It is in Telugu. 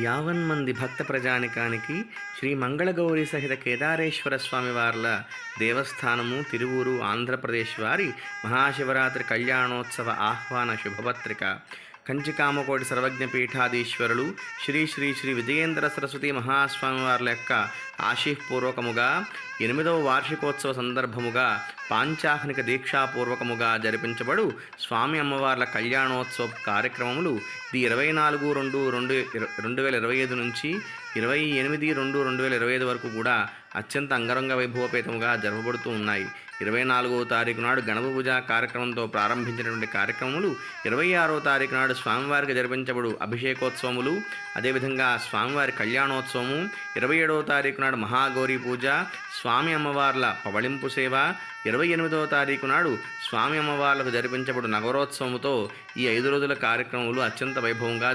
యావన్మంది భక్త ప్రజానికానికి శ్రీ మంగళగౌరి సహిత కేదారేశ్వర స్వామి వార్ల దేవస్థానము తిరువూరు ఆంధ్రప్రదేశ్ వారి మహాశివరాత్రి కళ్యాణోత్సవ ఆహ్వాన శుభపత్రిక. కంచికామకోటి సర్వజ్ఞ పీఠాధీశ్వరులు శ్రీ శ్రీ శ్రీ విజయేంద్ర సరస్వతి మహాస్వామివార్ల యొక్క ఆశీపూర్వకముగా 8వ వార్షికోత్సవ సందర్భముగా పాంచాహ్నిక దీక్షాపూర్వకముగా జరిపించబడు స్వామి అమ్మవార్ల కళ్యాణోత్సవ కార్యక్రమములు 24/2/2025 నుంచి 28/2/2025 వరకు కూడా అత్యంత అంగరంగ వైభవపేతముగా జరపబడుతూ ఉన్నాయి. 24వ తారీఖు నాడు గణప పూజ కార్యక్రమంతో ప్రారంభించినటువంటి కార్యక్రమములు 26వ తారీఖు నాడు స్వామివారికి జరిపించబడు అభిషేకోత్సవములు, అదేవిధంగా స్వామివారి కళ్యాణోత్సవము, 27వ తారీఖు నాడు మహాగౌరీ పూజ, స్వామి అమ్మవార్ల పవళింపు సేవ, 28వ తారీఖు నాడు స్వామి అమ్మవార్లకు జరిపించబడు నగరోత్సవముతో ఈ 5 రోజుల కార్యక్రమములు అత్యంత వైభవంగా